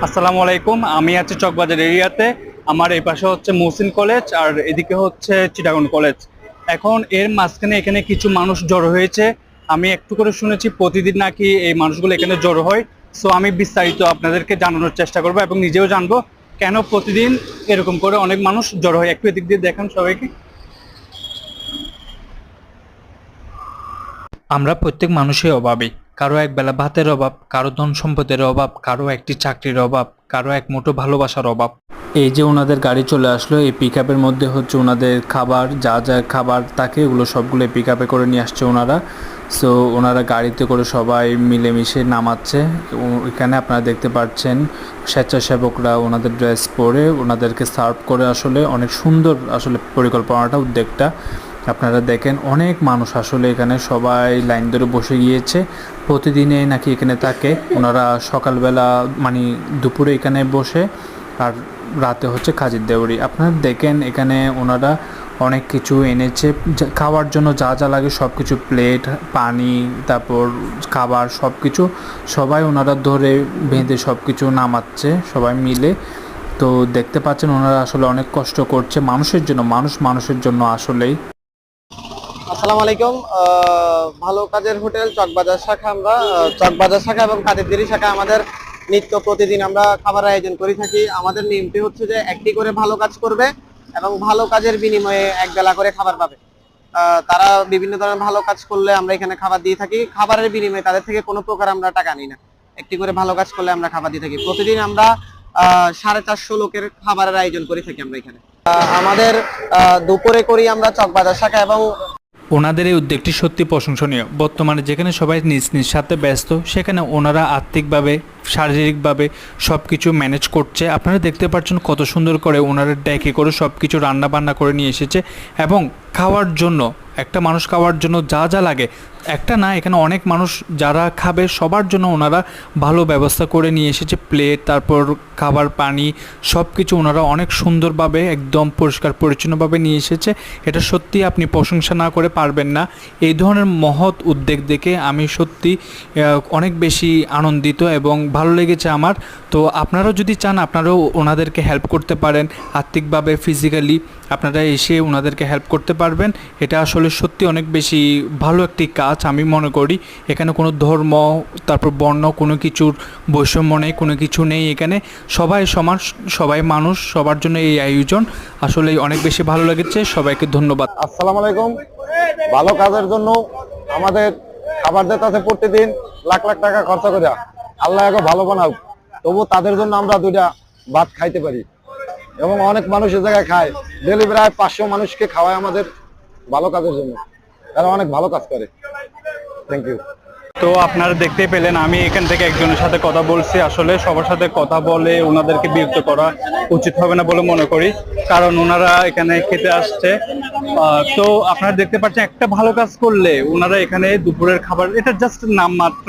আসসালামু আলাইকুম। আমি আছি চকবাজার এরিয়াতে। আমার এই পাশে হচ্ছে মহসিন কলেজ আর এদিকে হচ্ছে চিটাগং কলেজ। এখন এর মাঝখানে এখানে কিছু মানুষ জড়ো হয়েছে। আমি একটু করে শুনেছি প্রতিদিন নাকি এই মানুষগুলো এখানে জড়ো হয়। সো আমি বিস্তারিত আপনাদেরকে জানানোর চেষ্টা করবো এবং নিজেও জানবো কেন প্রতিদিন এরকম করে অনেক মানুষ জড়ো হয়। একটু এদিক দিয়ে দেখেন সবাইকে। আমরা প্রত্যেক মানুষই অভাবী। কারো একবেলা ভাতের অভাব, কারো ধন সম্পদের অভাব, কারো একটি চাকরির অভাব, কারো এক মুঠো ভালোবাসার অভাব। এই যে ওনাদের গাড়ি চলে আসলো, এই পিক আপের মধ্যে হচ্ছে ওনাদের খাবার, যা যা খাবার থাকে এগুলো সবগুলো পিক আপে করে নিয়ে আসছে ওনারা। সো ওনারা গাড়িতে করে সবাই মিলেমিশে নামাচ্ছে। এখানে আপনারা দেখতে পাচ্ছেন স্বেচ্ছাসেবকরা ওনাদের ড্রেস পরে ওনাদেরকে সার্ভ করে। আসলে অনেক সুন্দর আসলে পরিকল্পনাটা, উদ্যোগটা। আপনারা দেখেন অনেক মানুষ আসলে এখানে সবাই লাইন ধরে বসে গিয়েছে। প্রতিদিনে নাকি এখানে থাকে ওনারা। সকালবেলা মানে দুপুরে এখানে বসে আর রাতে হচ্ছে খাজির দেউরি। আপনারা দেখেন এখানে ওনারা অনেক কিছু এনেছে খাওয়ার জন্য, যা যা লাগে সব কিছু, প্লেট, পানি, তারপর খাবার, সব কিছু সবাই ওনারা ধরে বেঁধে সব কিছু নামাচ্ছে সবাই মিলে। তো দেখতে পাচ্ছেন ওনারা আসলে অনেক কষ্ট করছে মানুষের জন্য, মানুষের জন্য আসলেই। আসসালামু আলাইকুম। ভালো কাজের হোটেল চকবাজার শাখা, আমরা চকবাজার শাখা এবং কাদেরদেরি শাখা আমাদের নিত্য প্রতিদিন আমরা খাবার আয়োজন করে থাকি। আমাদের নিয়মটি হচ্ছে যে একটি করে ভালো কাজ করবে এবং ভালো কাজের বিনিময়ে এক বেলা করে খাবার পাবে। তারা বিভিন্ন ধরনের ভালো কাজ করলে আমরা এখানে খাবার দিয়ে থাকি। খাবারের বিনিময়ে তাদের থেকে কোনো প্রকার আমরা টাকা নিই না। একটি করে ভালো কাজ করলে আমরা খাবার দিয়ে থাকি। প্রতিদিন আমরা 450 লোকের খাবারের আয়োজন করে থাকি আমরা এখানে। আমাদের দুপুরে করি আমরা চকবাজার শাখা এবং ওনাদের এই উদ্যোগটি সত্যি প্রশংসনীয়। বর্তমানে যেখানে সবাই নিজ নিজ সাথে ব্যস্ত, সেখানে ওনারা আর্থিকভাবে, শারীরিকভাবে সব কিছু ম্যানেজ করছে। আপনারা দেখতে পাচ্ছেন কত সুন্দর করে ওনারা ডেকে করে সব কিছু রান্না বান্না করে নিয়ে এসেছে। এবং খাওয়ার জন্য, একটা মানুষ খাওয়ার জন্য যা যা লাগে, একটা না এখানে অনেক মানুষ যারা খাবে সবার জন্য ওনারা ভালো ব্যবস্থা করে নিয়ে এসেছে। প্লেট, তারপর খাবার, পানি, সব কিছু ওনারা অনেক সুন্দরভাবে একদম পরিষ্কার পরিচ্ছন্নভাবে নিয়ে এসেছে। এটা সত্যি আপনি প্রশংসা না করে পারবেন না। এই ধরনের মহৎ উদ্যোগ দেখে আমি সত্যি অনেক বেশি আনন্দিত এবং ভালো লেগেছে আমার। তো আপনারাও যদি চান আপনারাও ওনাদেরকে হেল্প করতে পারেন আর্থিকভাবে, ফিজিক্যালি আপনারা এসে ওনাদেরকে হেল্প করতে পারবেন। এটা আসলে সত্যি অনেক বেশি ভালো একটি কাজ আমি মনে করি। এখানে কোনো ধর্ম, তারপর বর্ণ, কোনো কিছুর বৈষম্য নেই, কোনো কিছু নেই। এখানে সবাই সমান, সবাই মানুষ, সবার জন্য এই আয়োজন আসলে অনেক বেশি ভালো লেগেছে। সবাইকে ধন্যবাদ। আসসালামু আলাইকুম। ভালো কাজের জন্য আমাদের খাবার দিতে আছে প্রতিদিন লাখ লাখ টাকা খরচা করে। আল্লাহ একে ভালো বানাও, তবু তাদের জন্য আমরা দুইটা ভাত খাইতে পারি এবং অনেক মানুষ এই জায়গায় খায়। ডেলি প্রায় 500 মানুষকে খাওয়ায় আমাদের ভালো কাজের জন্য। তারা অনেক ভালো কাজ করে। Thank you. তো আপনারা দেখতেই পেলেন আমি এখান থেকে একজনের সাথে কথা বলছি। আসলে সবার সাথে কথা বলে ওনাদেরকে বিরক্ত করা উচিত হবে না বলে মনে করি, কারণ ওনারা এখানে খেতে আসছে। তো আপনারা দেখতে পাচ্ছেন একটা ভালো কাজ করলে ওনারা এখানে দুপুরের খাবার, এটা জাস্ট নাম মাত্র।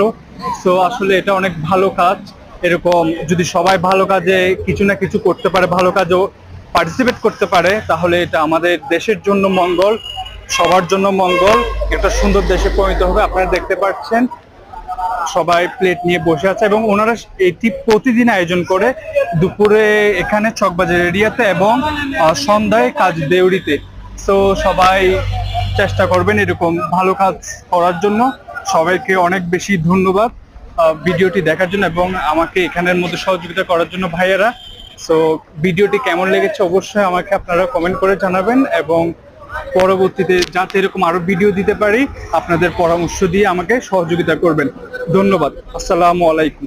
সো আসলে এটা অনেক ভালো কাজ। এরকম যদি সবাই ভালো কাজে কিছু না কিছু করতে পারে, ভালো কাজও পার্টিসিপেট করতে পারে, তাহলে এটা আমাদের দেশের জন্য মঙ্গল, সবার জন্য মঙ্গল, একটা সুন্দর দেশে পরিণত হবে। আপনারা দেখতে পাচ্ছেন সবাই প্লেট নিয়ে বসে আছে এবং ওনারা এটি প্রতিদিন আয়োজন করে, দুপুরে এখানে চকবাজার এরিয়াতে এবং সন্ধ্যায় কাজ দেউরিতে। সো সবাই চেষ্টা করবেন এরকম ভালো কাজ করার জন্য। সবাইকে অনেক বেশি ধন্যবাদ ভিডিওটি দেখার জন্য এবং আমাকে এখানের মধ্যে সহযোগিতা করার জন্য ভাইয়েরা। সো ভিডিওটি কেমন লেগেছে অবশ্যই আমাকে আপনারা কমেন্ট করে জানাবেন এবং পরবর্তীতে যাতে এরকম আরো ভিডিও দিতে পারি আপনাদের পরামর্শ দিয়ে আমাকে সহযোগিতা করবেন। ধন্যবাদ। আসসালামু আলাইকুম।